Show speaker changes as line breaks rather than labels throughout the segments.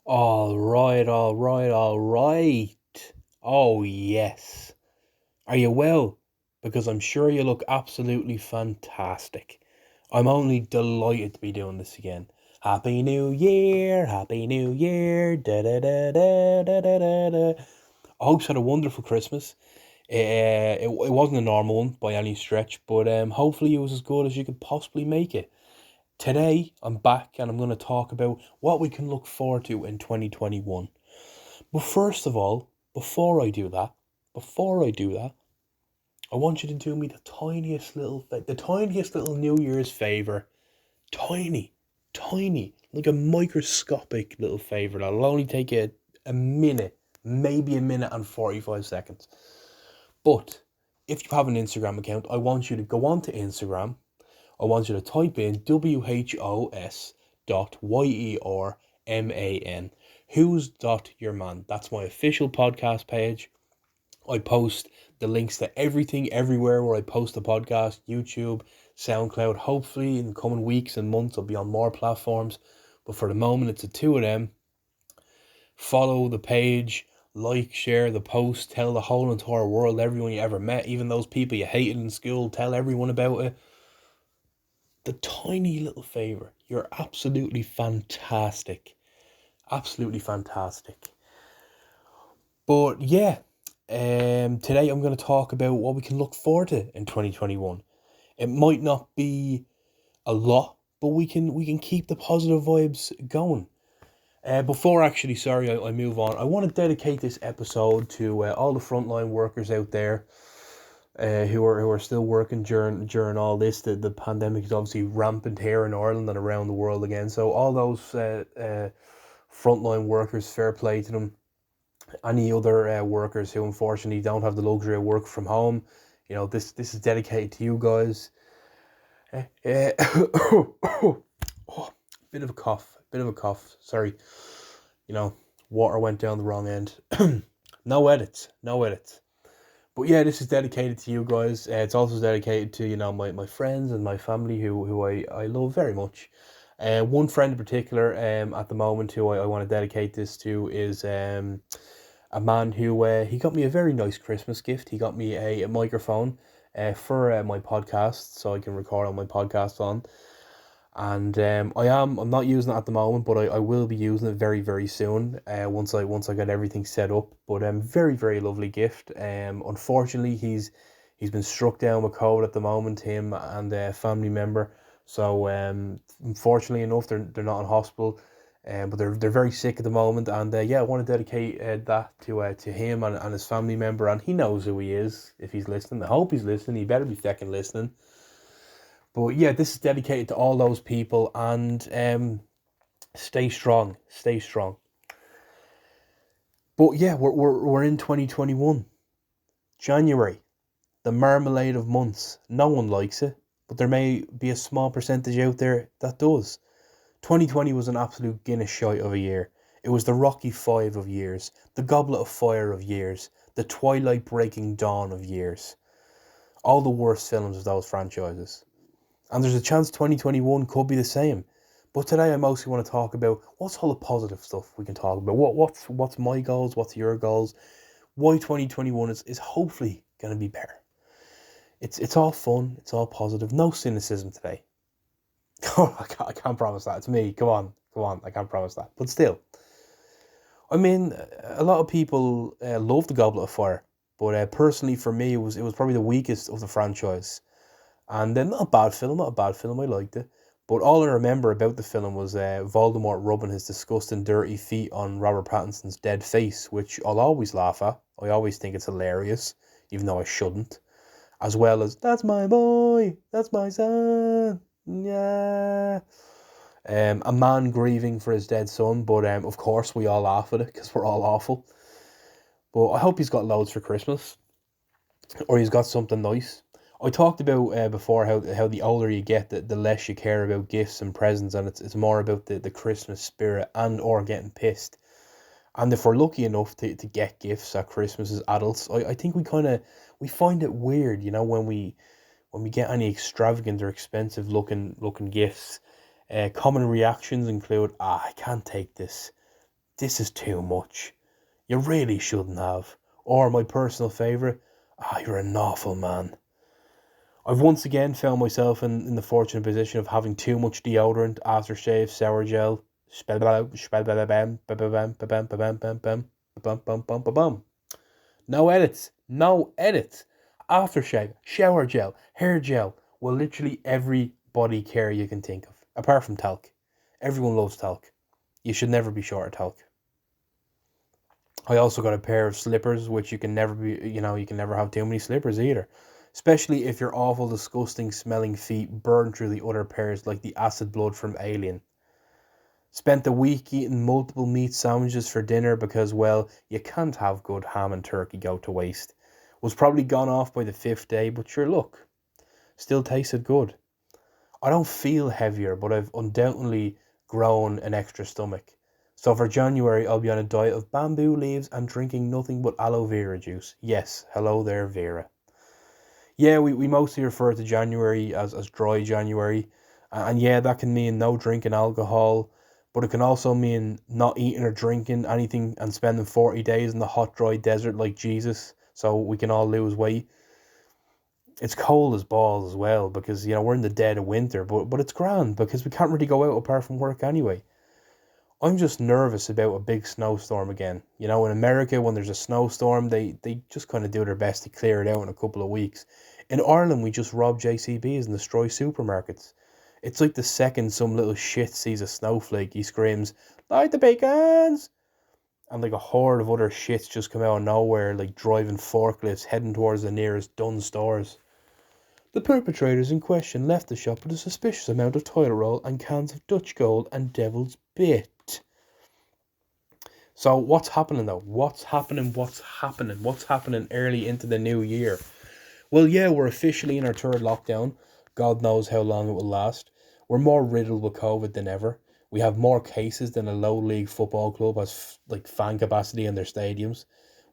All right. Oh, yes. Are you well? Because I'm sure you look absolutely fantastic. I'm only delighted to be doing this again. Happy New Year, Happy New Year, da da da da da da da da. I hope you had a wonderful Christmas. It wasn't a normal one by any stretch, but hopefully it was as good as you could possibly make it. Today, I'm back and I'm going to talk about what we can look forward to in 2021. But first of all, before I do that, I want you to do me the tiniest little New Year's favor. Tiny, tiny, like a microscopic little favor that'll only take you a minute, maybe a minute and 45 seconds. But if you have an Instagram account, I want you to go onto Instagram. I want you to type in WHOS.YERMAN. Who's dot your man? That's my official podcast page. I post the links to everything everywhere where I post the podcast, YouTube, SoundCloud. Hopefully in the coming weeks and months I'll be on more platforms. But for the moment it's the two of them. Follow the page, like, share the post, tell the whole entire world, everyone you ever met, even those people you hated in school, tell everyone about it. The tiny little favor. You're absolutely fantastic. Absolutely fantastic. But yeah, today I'm going to talk about what we can look forward to in 2021. It might not be a lot, but we can keep the positive vibes going. Before actually, sorry, I move on. I want to dedicate this episode to all the frontline workers out there who are still working during all this. The pandemic is obviously rampant here in Ireland and around the world again. So all those frontline workers, fair play to them. Any other workers who unfortunately don't have the luxury of work from home, this is dedicated to you guys. Oh, bit of a cough. Sorry, water went down the wrong end. No edits, no edits. But yeah, this is dedicated to you guys. It's also dedicated to my friends and my family who I love very much. One friend in particular at the moment who I want to dedicate this to is a man who he got me a very nice Christmas gift. He got me a microphone for my podcast, so I can record on my podcast on. And I'm not using it at the moment, but I will be using it very very soon. Once I get everything set up. But very very lovely gift. Unfortunately he's been struck down with COVID at the moment. Him and a family member. So unfortunately enough, they're not in hospital. But they're very sick at the moment, and yeah, I want to dedicate that to him and his family member, and he knows who he is if he's listening. I hope he's listening. He better be fucking listening. But yeah, this is dedicated to all those people, and stay strong, stay strong. But yeah, we're in 2021, January, the marmalade of months. No one likes it, but there may be a small percentage out there that does. 2020 was an absolute Guinness shite of a year. It was the Rocky Five of years, the Goblet of Fire of years, the Twilight Breaking Dawn of years. All the worst films of those franchises. And there's a chance 2021 could be the same. But today I mostly want to talk about what's all the positive stuff we can talk about. What's my goals, what's your goals, why 2021 is hopefully gonna be better. It's all fun, it's all positive, no cynicism today. I can't promise that. It's me. Come on. I can't promise that. But still, I mean, a lot of people love the Goblet of Fire, but personally for me, it was probably the weakest of the franchise. And then not a bad film, not a bad film. I liked it, but all I remember about the film was Voldemort rubbing his disgusting, dirty feet on Robert Pattinson's dead face, which I'll always laugh at. I always think it's hilarious, even though I shouldn't. As well as that's my boy, that's my son, yeah. A man grieving for his dead son, but of course we all laugh at it because we're all awful. But I hope he's got loads for Christmas, or he's got something nice. I talked about before how the older you get, the less you care about gifts and presents, and it's more about the Christmas spirit and or getting pissed. And if we're lucky enough to get gifts at Christmas as adults, I think we find it weird, when we get any extravagant or expensive looking gifts. Common reactions include, I can't take this. This is too much. You really shouldn't have. Or my personal favourite, you're an awful man. I've once again found myself in the fortunate position of having too much deodorant, aftershave, shower gel, no edits. No edits. Aftershave, shower gel, hair gel. Well, literally every body care you can think of. Apart from talc. Everyone loves talc. You should never be short of talc. I also got a pair of slippers, which you can never be, you can never have too many slippers either. Especially if your awful, disgusting smelling feet burn through the other pairs like the acid blood from Alien. Spent a week eating multiple meat sandwiches for dinner because, well, you can't have good ham and turkey go to waste. Was probably gone off by the fifth day, but sure, look, still tasted good. I don't feel heavier, but I've undoubtedly grown an extra stomach. So for January, I'll be on a diet of bamboo leaves and drinking nothing but aloe vera juice. Yes, hello there, Vera. Yeah, we mostly refer to January as dry January. And yeah, that can mean no drinking alcohol, but it can also mean not eating or drinking anything and spending 40 days in the hot, dry desert like Jesus so we can all lose weight. It's cold as balls as well because, we're in the dead of winter, but it's grand because we can't really go out apart from work anyway. I'm just nervous about a big snowstorm again. In America, when there's a snowstorm, they just kind of do their best to clear it out in a couple of weeks. In Ireland, we just rob JCBs and destroy supermarkets. It's like the second some little shit sees a snowflake, he screams, "Light the beacons!" And like a horde of other shits just come out of nowhere, like driving forklifts heading towards the nearest Dunnes Stores. The perpetrators in question left the shop with a suspicious amount of toilet roll and cans of Dutch Gold and Devil's Bit. So what's happening though? What's happening early into the new year? Well, yeah, we're officially in our third lockdown. God knows how long it will last. We're more riddled with COVID than ever. We have more cases than a low league football club has fan capacity in their stadiums.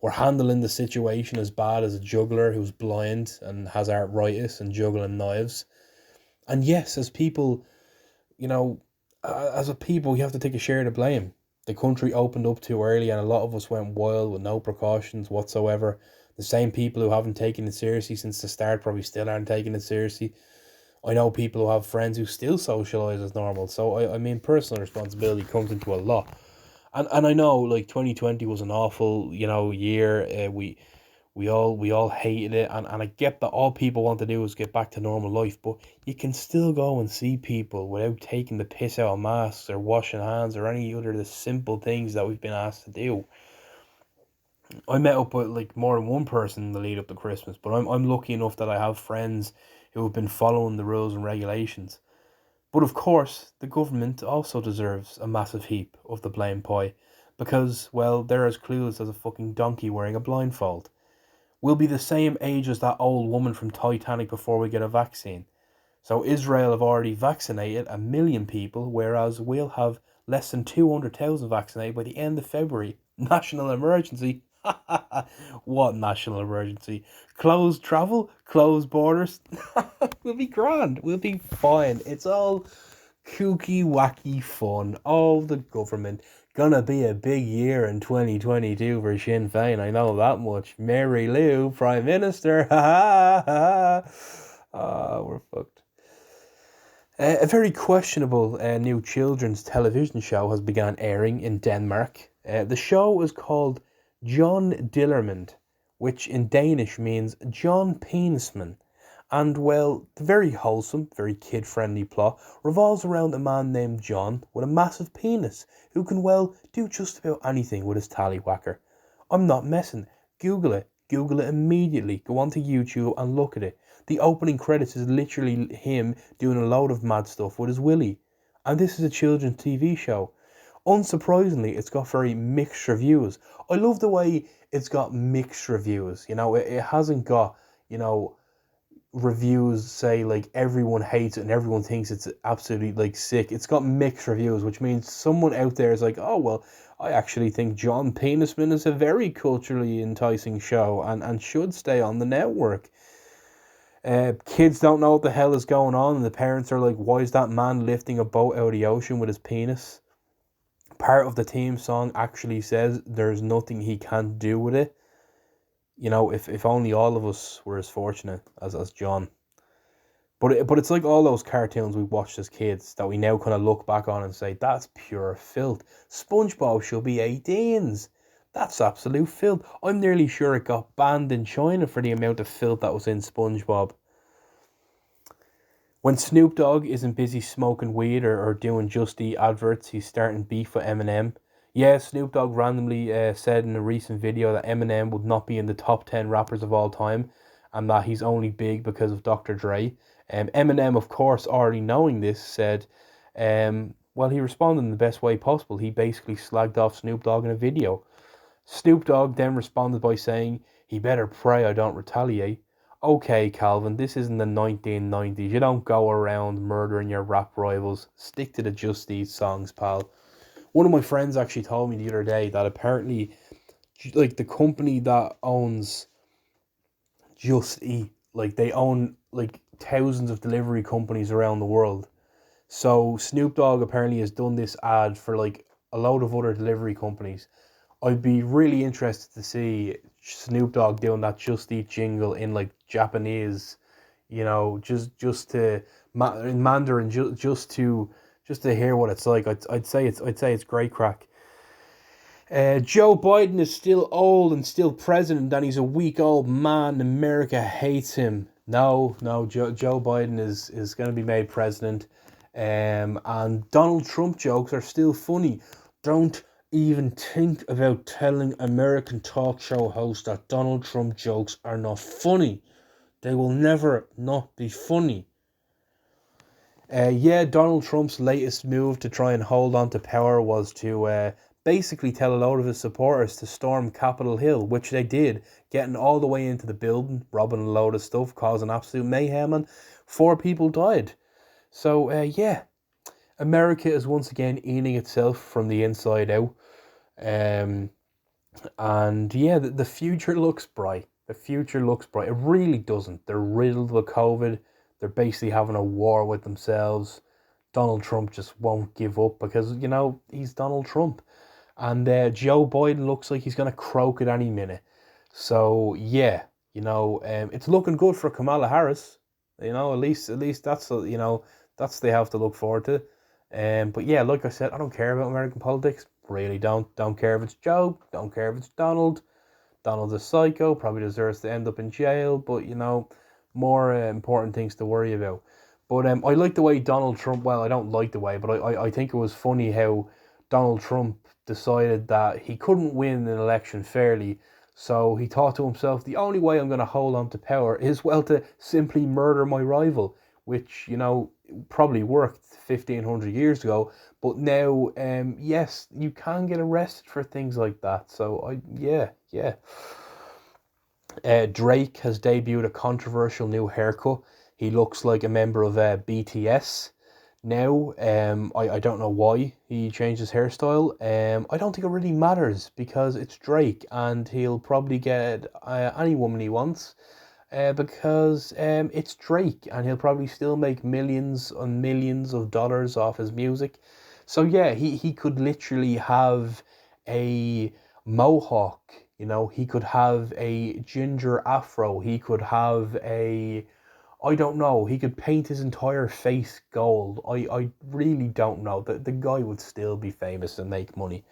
We're handling the situation as bad as a juggler who's blind and has arthritis and juggling knives. And yes, as people, as a people, we have to take a share of the blame. The country opened up too early and a lot of us went wild with no precautions whatsoever. The same people who haven't taken it seriously since the start probably still aren't taking it seriously. I know people who have friends who still socialise as normal. So, I mean, personal responsibility comes into a lot. And I know, 2020 was an awful, year. We all hated it, and I get that all people want to do is get back to normal life, but you can still go and see people without taking the piss out of masks or washing hands or any other of the simple things that we've been asked to do. I met up with more than one person in the lead up to Christmas, but I'm lucky enough that I have friends who have been following the rules and regulations. But of course, the government also deserves a massive heap of the blame pie, because, well, they're as clueless as a fucking donkey wearing a blindfold. We'll be the same age as that old woman from Titanic before we get a vaccine. So Israel have already vaccinated 1 million people, whereas we'll have less than 200,000 vaccinated by the end of February. National emergency. What national emergency? Closed travel? Closed borders? We'll be grand. We'll be fine. It's all kooky, wacky fun. Oh, the government. Gonna be a big year in 2022 for Sinn Féin, I know that much. Mary Lou, Prime Minister. Ha ha ha. We're fucked. A very questionable new children's television show has begun airing in Denmark. The show is called John Dillermand, which in Danish means John Penisman. And, well, the very wholesome, very kid-friendly plot revolves around a man named John with a massive penis who can, well, do just about anything with his tallywhacker. I'm not messing. Google it. Google it immediately. Go onto YouTube and look at it. The opening credits is literally him doing a load of mad stuff with his willy. And this is a children's TV show. Unsurprisingly, it's got very mixed reviews. I love the way it's got mixed reviews. It hasn't got, reviews say everyone hates it and everyone thinks it's absolutely sick. It's got mixed reviews, which means someone out there is like, oh well, I actually think John Penisman is a very culturally enticing show and should stay on the network. Kids don't know what the hell is going on and the parents are like, why is that man lifting a boat out of the ocean with his penis? part of the theme song actually says there's nothing he can't do with it. If only all of us were as fortunate as John. But it's like all those cartoons we watched as kids that we now kind of look back on and say, that's pure filth. SpongeBob should be 18s. That's absolute filth. I'm nearly sure it got banned in China for the amount of filth that was in SpongeBob. When Snoop Dogg isn't busy smoking weed or doing Just Eat adverts, he's starting beef with Eminem. Yeah, Snoop Dogg randomly said in a recent video that Eminem would not be in the top 10 rappers of all time and that he's only big because of Dr. Dre. Eminem, of course, already knowing this, said, well, he responded in the best way possible. He basically slagged off Snoop Dogg in a video. Snoop Dogg then responded by saying, he better pray I don't retaliate. Okay, Calvin, this isn't the 1990s. You don't go around murdering your rap rivals. Stick to the Just Eat songs, pal. One of my friends actually told me the other day that apparently, like, the company that owns Just Eat, like, they own, like, thousands of delivery companies around the world. So Snoop Dogg apparently has done this ad for, like, a load of other delivery companies. I'd be really interested to see Snoop Dogg doing that Just Eat jingle in like Japanese, just to in Mandarin, just to hear what it's like. I'd say it's great crack. Joe Biden is still old and still president, and he's a weak old man. America hates him. No, Joe Biden is going to be made president, and Donald Trump jokes are still funny. Don't even think about telling American talk show hosts that Donald Trump jokes are not funny. They will never not be funny. Donald Trump's latest move to try and hold on to power was to basically tell a load of his supporters to storm Capitol Hill, which they did, getting all the way into the building, robbing a load of stuff, causing absolute mayhem, and 4 people died. So, America is once again eating itself from the inside out. And yeah, the future looks bright. The future looks bright. It really doesn't. They're riddled with COVID. They're basically having a war with themselves. Donald Trump just won't give up because, he's Donald Trump. And Joe Biden looks like he's going to croak at any minute. So, yeah, it's looking good for Kamala Harris. At least that's, that's they have to look forward to. But yeah, like I said, I don't care about American politics. Really don't. Don't care if it's Joe. Don't care if it's Donald. Donald's a psycho. Probably deserves to end up in jail. But, more important things to worry about. But I like the way Donald Trump, well, I don't like the way, but I think it was funny how Donald Trump decided that he couldn't win an election fairly. So he thought to himself, the only way I'm going to hold on to power is, well, to simply murder my rival, which, probably worked 1,500 years ago. But now, yes, you can get arrested for things like that. So, yeah. Drake has debuted a controversial new haircut. He looks like a member of BTS now. I don't know why he changed his hairstyle. I don't think it really matters because it's Drake and he'll probably get any woman he wants. Because it's Drake and he'll probably still make millions and millions of dollars off his music. So yeah, he could literally have a mohawk, he could have a ginger afro, he could have I don't know, he could paint his entire face gold. I really don't know. The guy would still be famous and make money.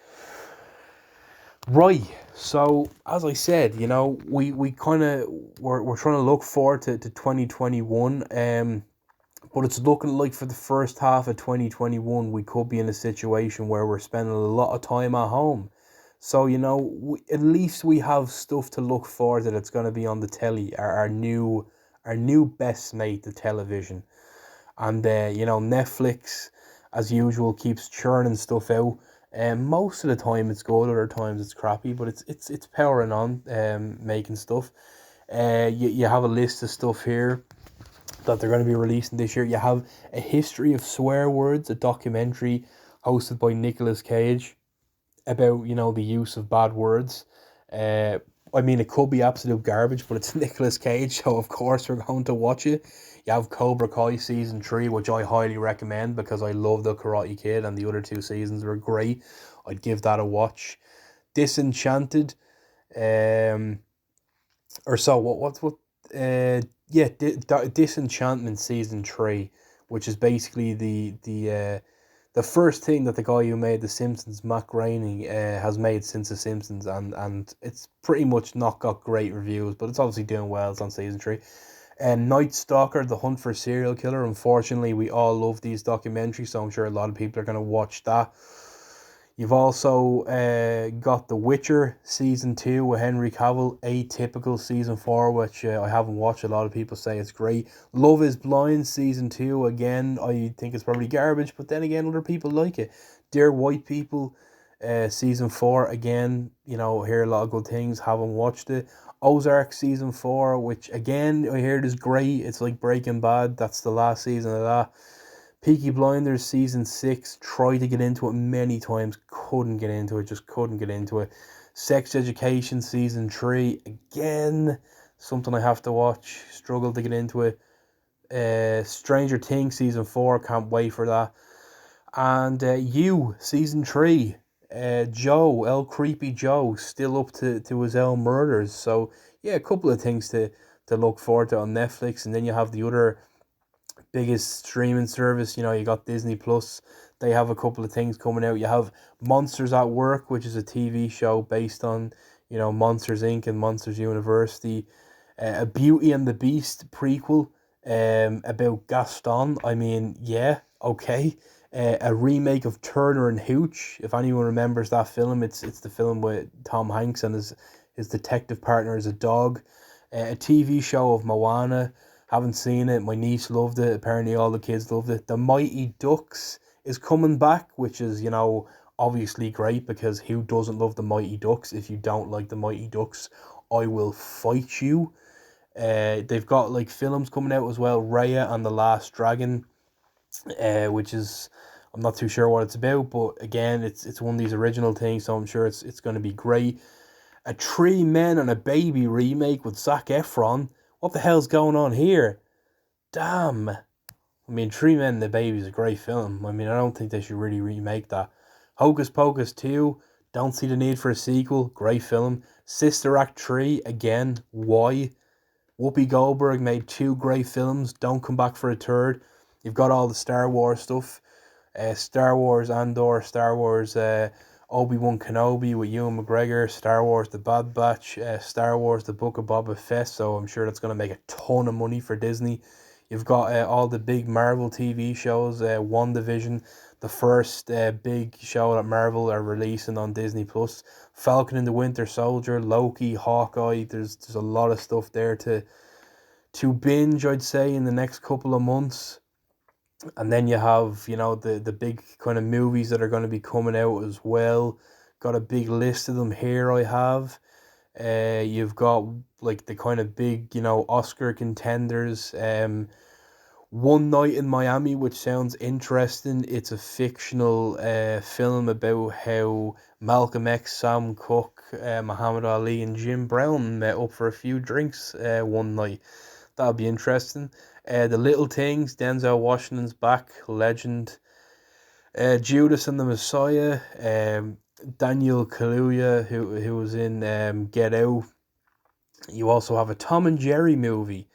Right, so as I said, we kind of we're trying to look forward to 2021, but it's looking like for the first half of 2021 we could be in a situation where we're spending a lot of time at home. So at least we have stuff to look forward to that's going to be on the telly. Our new best mate, the television, and Netflix as usual keeps churning stuff out. Most of the time it's good, other times it's crappy, but it's powering on, making stuff. You have a list of stuff here that they're going to be releasing this year. You have A History of Swear Words, a documentary hosted by Nicolas Cage about the use of bad words. It could be absolute garbage, but it's Nicolas Cage, so of course we're going to watch it. You have Cobra Kai Season 3, which I highly recommend because I love the Karate Kid and the other 2 seasons were great. I'd give that a watch. Disenchanted, um, or so what yeah, Disenchantment season 3, which is basically the first thing that the guy who made The Simpsons, Matt Groening, has made since The Simpsons, and it's pretty much not got great reviews, but it's obviously doing well. It's on season 3. And Night Stalker, The Hunt for a Serial Killer. Unfortunately, we all love these documentaries, so I'm sure a lot of people are going to watch that. You've also got The Witcher season 2 with Henry Cavill, Atypical season 4, which I haven't watched. A lot of people say it's great. Love is Blind season 2, again, I think it's probably garbage, but then again, other people like it. Dear White People season 4, again, hear a lot of good things. Haven't watched it. Ozark season 4, which again, I heard is great. It's like Breaking Bad. That's the last season of that. Peaky Blinders season 6, tried to get into it many times, couldn't get into it, just couldn't get into it. Sex Education season 3, again, something I have to watch, struggled to get into it. Stranger Things season 4, can't wait for that. And You season 3, Joe, El Creepy Joe, still up to his own murders. So yeah, a couple of things to look forward to on Netflix. And then you have the other biggest streaming service, you got Disney Plus. They have a couple of things coming out. You have Monsters at Work, which is a TV show based on, Monsters Inc. and Monsters University. A Beauty and the Beast prequel about Gaston. I mean, yeah, okay. A remake of Turner and Hooch. If anyone remembers that film, it's the film with Tom Hanks and his detective partner is a dog. A TV show of Moana. Haven't seen it. My niece loved it. Apparently all the kids loved it. The Mighty Ducks is coming back, which is, obviously great, because who doesn't love the Mighty Ducks? If you don't like the Mighty Ducks, I will fight you. They've got like films coming out as well. Raya and the Last Dragon, which is, I'm not too sure what it's about, but again, it's one of these original things, so I'm sure it's going to be great. A Three Men and a Baby remake with Zac Efron. What the hell's going on here? Damn. I mean, Three Men and a Baby is a great film. I mean, I don't think they should really remake that. Hocus Pocus 2, don't see the need for a sequel. Great film. Sister Act 3, again, why? Whoopi Goldberg made 2 great films. Don't come back for a third. You've got all the Star Wars stuff. Star Wars Andor, Star Wars Obi-Wan Kenobi with Ewan McGregor, Star Wars The Bad Batch, Star Wars The Book of Boba Fett, so I'm sure that's going to make a ton of money for Disney. You've got all the big Marvel TV shows, WandaVision, the first big show that Marvel are releasing on Disney Plus, Falcon and the Winter Soldier, Loki, Hawkeye. There's a lot of stuff there to binge, I'd say, in the next couple of months. And then you have, the big kind of movies that are going to be coming out as well. Got a big list of them here, I have. You've got like the kind of big, Oscar contenders. One Night in Miami, which sounds interesting. It's a fictional film about how Malcolm X, Sam Cooke, Muhammad Ali, and Jim Brown met up for a few drinks one night. That'll be interesting. The Little Things, Denzel Washington's back, legend. Judas and the Messiah, Daniel Kaluuya, who was in Get Out. You also have a Tom and Jerry movie.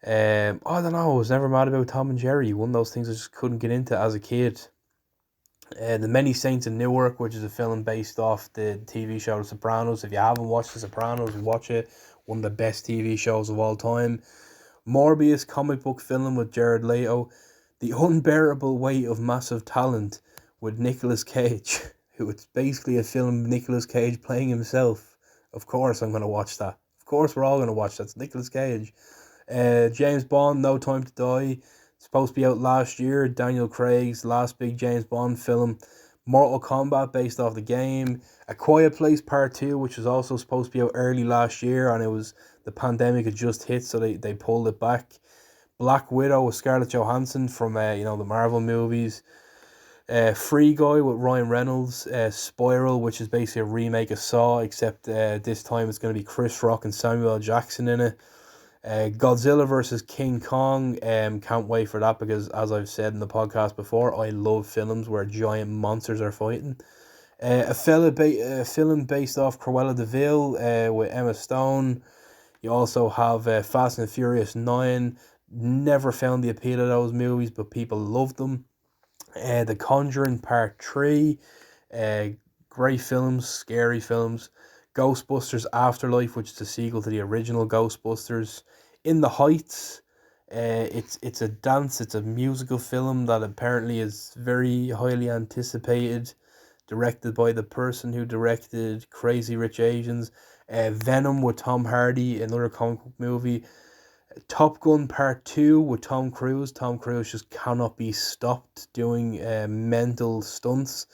I don't know, I was never mad about Tom and Jerry. One of those things I just couldn't get into as a kid. The Many Saints in Newark, which is a film based off the TV show The Sopranos. If you haven't watched The Sopranos, watch it. One of the best TV shows of all time. Morbius comic book film with Jared Leto. The Unbearable Weight of Massive Talent with Nicolas Cage, who it's basically a film of Nicolas Cage playing himself. Of course I'm going to watch that. Of course we're all going to watch that. It's Nicolas Cage. James Bond, No Time to Die. It's supposed to be out last year. Daniel Craig's last big James Bond film. Mortal Kombat based off the game. A Quiet Place Part 2, which was also supposed to be out early last year, and the pandemic had just hit, so they pulled it back. Black Widow with Scarlett Johansson from the Marvel movies. Free Guy with Ryan Reynolds. Spiral, which is basically a remake of Saw, except this time it's going to be Chris Rock and Samuel L. Jackson in it. Godzilla versus King Kong. Can't wait for that, because as I've said in the podcast before, I love films where giant monsters are fighting. A film based off Cruella de Vil with Emma Stone. You also have Fast and Furious 9. Never found the appeal of those movies, but people love them. The Conjuring Part 3. Uh, Great films, scary films. Ghostbusters Afterlife, which is a sequel to the original Ghostbusters. In the Heights. It's a dance, it's a musical film that apparently is very highly anticipated, directed by the person who directed Crazy Rich Asians. Venom with Tom Hardy, another comic book movie. Top Gun Part 2 with Tom Cruise. Tom Cruise just cannot be stopped doing mental stunts.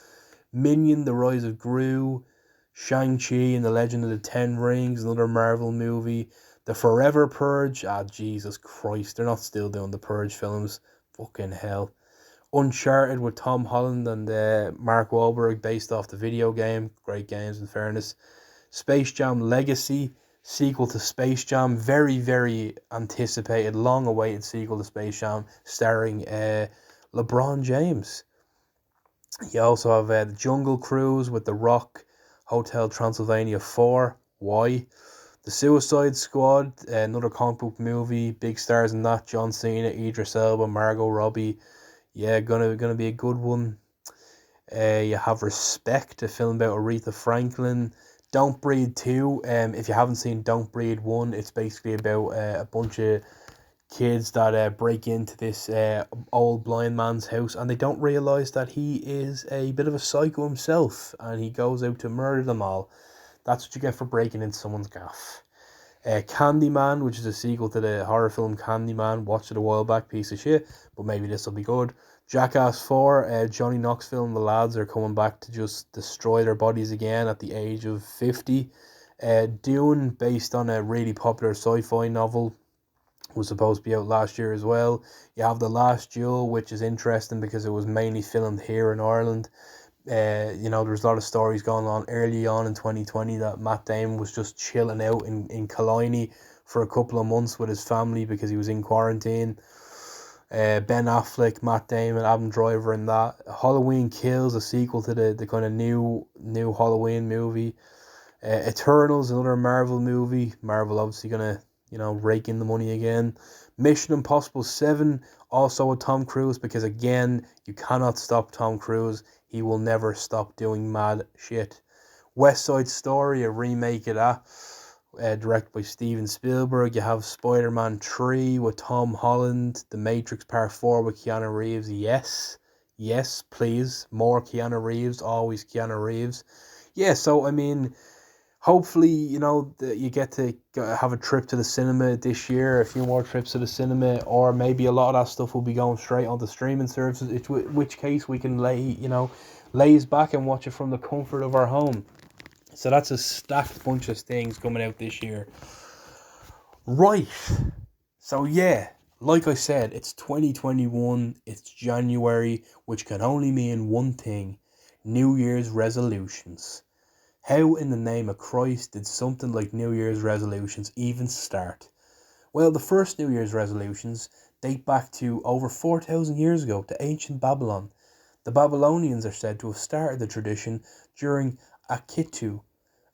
Minion, The Rise of Gru. Shang-Chi and the Legend of the Ten Rings, another Marvel movie. The Forever Purge. Ah, Jesus Christ, they're not still doing the Purge films. Fucking hell. Uncharted with Tom Holland and Mark Wahlberg, based off the video game. Great games, in fairness. Space Jam Legacy, sequel to Space Jam. Very, very anticipated, long awaited sequel to Space Jam, starring LeBron James. You also have the Jungle Cruise with The Rock, Hotel Transylvania 4. Why? The Suicide Squad, another comic book movie. Big stars in that: John Cena, Idris Elba, Margot Robbie. Yeah, gonna be a good one. You have Respect, a film about Aretha Franklin. Don't Breathe 2. If you haven't seen Don't Breathe 1, it's basically about a bunch of kids that break into this old blind man's house, and they don't realise that he is a bit of a psycho himself, and he goes out to murder them all. That's what you get for breaking into someone's gaff. Candyman, which is a sequel to the horror film Candyman. Watched it a while back, piece of shit, but maybe this will be good. Jackass 4, Johnny Knoxville and the lads are coming back to just destroy their bodies again at the age of 50. Dune, based on a really popular sci-fi novel, was supposed to be out last year as well. You have The Last Duel, which is interesting because it was mainly filmed here in Ireland. There's a lot of stories going on early on in 2020 that Matt Damon was just chilling out in Killiney for a couple of months with his family because he was in quarantine. Ben Affleck, Matt Damon, Adam Driver in that. Halloween Kills, a sequel to the kind of new Halloween movie. Eternals, another Marvel movie. Marvel obviously gonna rake in the money again. Mission Impossible 7, also with Tom Cruise, because again, you cannot stop Tom Cruise. He will never stop doing mad shit. West Side Story, a remake of that, directed by Steven Spielberg. You have Spider-Man 3 with Tom Holland. The Matrix Part 4 with Keanu Reeves. Yes, please. More Keanu Reeves. Always Keanu Reeves. Yeah, so, I mean, hopefully, you get to have a trip to the cinema this year, a few more trips to the cinema, or maybe a lot of that stuff will be going straight onto streaming services, in which case we can laze back and watch it from the comfort of our home. So that's a stacked bunch of things coming out this year. Right. So yeah, like I said, it's 2021, it's January, which can only mean one thing: New Year's resolutions. How in the name of Christ did something like New Year's resolutions even start? Well, the first New Year's resolutions date back to over 4,000 years ago, to ancient Babylon. The Babylonians are said to have started the tradition during Akitu,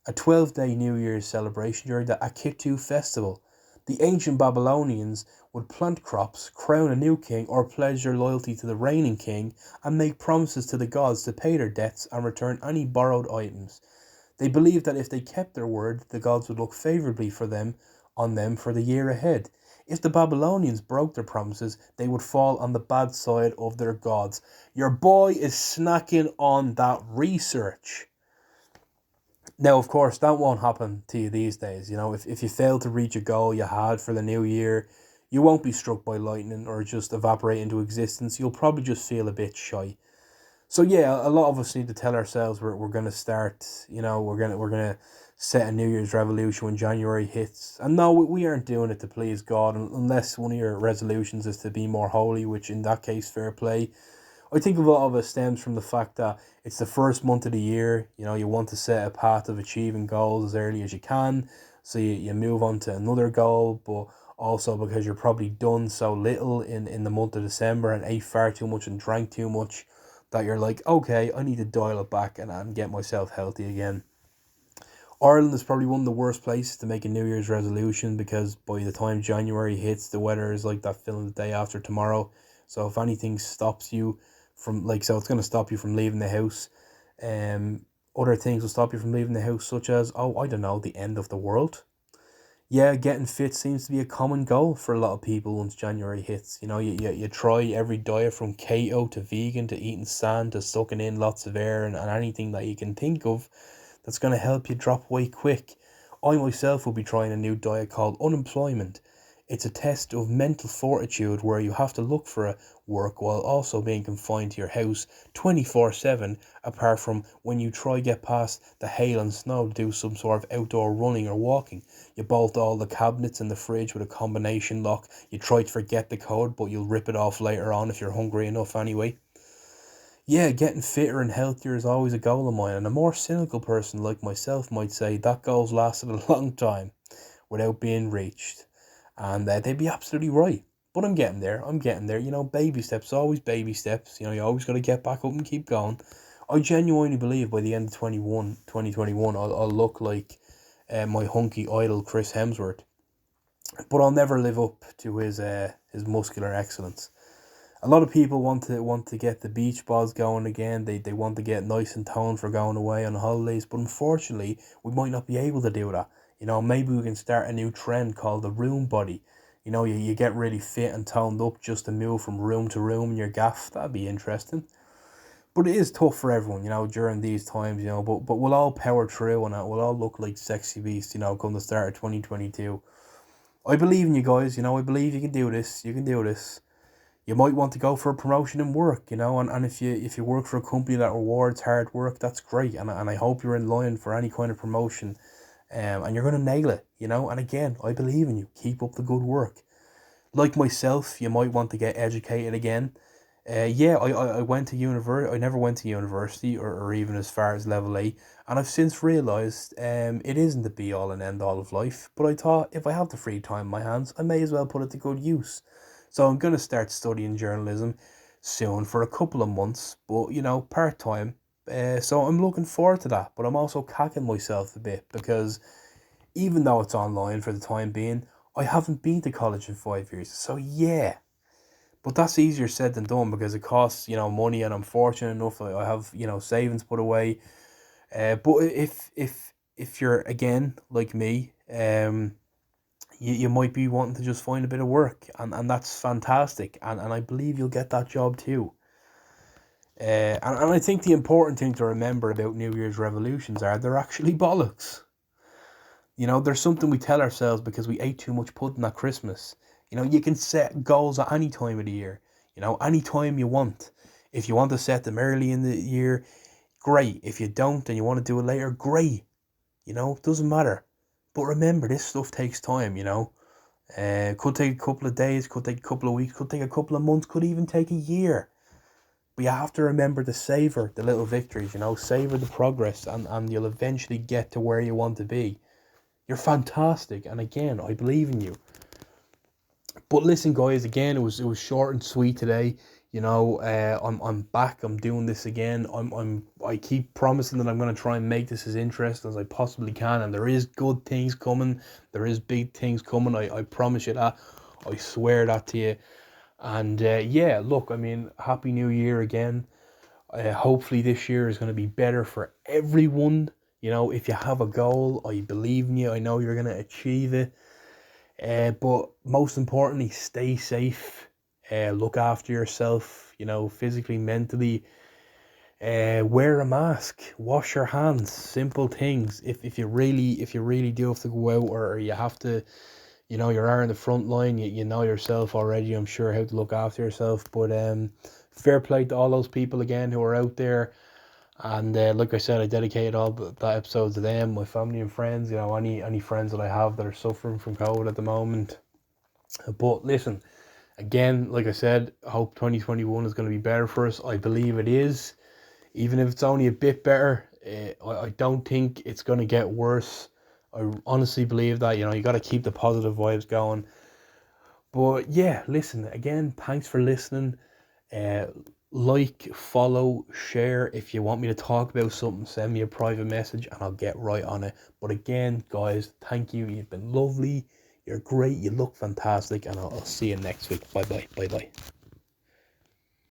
a 12-day New Year's celebration during the Akitu festival. The ancient Babylonians would plant crops, crown a new king, or pledge their loyalty to the reigning king, and make promises to the gods to pay their debts and return any borrowed items. They believed that if they kept their word, the gods would look favorably on them for the year ahead. If the Babylonians broke their promises, they would fall on the bad side of their gods. Your boy is snacking on that research. Now, of course, that won't happen to you these days. If you fail to reach a goal you had for the new year, you won't be struck by lightning or just evaporate into existence. You'll probably just feel a bit shy. So yeah, a lot of us need to tell ourselves we're gonna start. We're gonna set a New Year's revolution when January hits. And no, we aren't doing it to please God, unless one of your resolutions is to be more holy, which in that case, fair play. I think a lot of it stems from the fact that it's the first month of the year. You want to set a path of achieving goals as early as you can, so you move on to another goal, but also because you're probably done so little in the month of December and ate far too much and drank too much, that you're like, okay, I need to dial it back and get myself healthy again. Ireland is probably one of the worst places to make a New Year's resolution, because by the time January hits, the weather is like that film The Day After Tomorrow. So if anything stops you from, like, so it's going to stop you from leaving the house. Other things will stop you from leaving the house, such as, oh, I don't know, the end of the world. Yeah, getting fit seems to be a common goal for a lot of people once January hits. You try every diet from keto to vegan to eating sand to sucking in lots of air, and anything that you can think of that's going to help you drop weight quick. I myself will be trying a new diet called unemployment. It's a test of mental fortitude where you have to look for a work while also being confined to your house 24/7, apart from when you try get past the hail and snow to do some sort of outdoor running or walking. You bolt all the cabinets in the fridge with a combination lock. You try to forget the code, but you'll rip it off later on if you're hungry enough anyway. Yeah, getting fitter and healthier is always a goal of mine, and a more cynical person like myself might say that goal's lasted a long time without being reached. And they'd be absolutely right. But I'm getting there. I'm getting there. Baby steps, always baby steps. You always got to get back up and keep going. I genuinely believe by the end of 2021, I'll look like my hunky idol Chris Hemsworth. But I'll never live up to his muscular excellence. A lot of people want to get the beach balls going again. They want to get nice and toned for going away on holidays, but unfortunately, we might not be able to do that. Maybe we can start a new trend called the room body. You get really fit and toned up just to move from room to room in your gaff. That'd be interesting. But it is tough for everyone, during these times, but we'll all power through, and we'll all look like sexy beasts, come the start of 2022. I believe in you guys, I believe you can do this. You can do this. You might want to go for a promotion in work, and if you work for a company that rewards hard work, that's great, and I hope you're in line for any kind of promotion, and you're going to nail it, and again, I believe in you. Keep up the good work. Like myself, you might want to get educated again. Yeah, I went to university. I never went to university, or even as far as level 8, and I've since realised it isn't the be all and end all of life, but I thought if I have the free time in my hands, I may as well put it to good use. So I'm going to start studying journalism soon for a couple of months, but part-time. So I'm looking forward to that, but I'm also cacking myself a bit, because even though it's online for the time being, I haven't been to college in 5 years. So yeah, but that's easier said than done, because it costs money, and I'm fortunate enough I have savings put away. But if you're again like me, you might be wanting to just find a bit of work, and that's fantastic, and I believe you'll get that job too. And I think the important thing to remember about New Year's revolutions are they're actually bollocks. There's something we tell ourselves because we ate too much pudding at Christmas. You can set goals at any time of the year, any time you want. If you want to set them early in the year, great. If you don't and you want to do it later, great. It doesn't matter. But remember, this stuff takes time, could take a couple of days, could take a couple of weeks, could take a couple of months, could even take a year. But you have to remember to savor the little victories, savor the progress, and you'll eventually get to where you want to be. You're fantastic, and again, I believe in you. But listen, guys, again, it was short and sweet today. I'm back. I'm doing this again. I keep promising that I'm going to try and make this as interesting as I possibly can, and there is good things coming. There is big things coming. I promise you that. I swear that to you. And yeah, look, I mean, Happy New Year again. Hopefully this year is going to be better for everyone. If you have a goal, I believe in you. I know you're going to achieve it. But most importantly, stay safe. Look after yourself, physically, mentally. Wear a mask. Wash your hands. Simple things. If you really do have to go out, or you have to, you are in the front line. You know yourself already, I'm sure, how to look after yourself. But fair play to all those people again who are out there. And like I said, I dedicated all that episode to them, my family and friends. Any friends that I have that are suffering from COVID at the moment. But listen, again, like I said, I hope 2021 is going to be better for us. I believe it is, even if it's only a bit better. I don't think it's going to get worse. I honestly believe that. You got to keep the positive vibes going. But yeah, listen, again, thanks for listening. Like, follow, share. If you want me to talk about something, send me a private message and I'll get right on it. But again, guys, thank you. You've been lovely. You're great. You look fantastic. And I'll see you next week. Bye bye. Bye bye.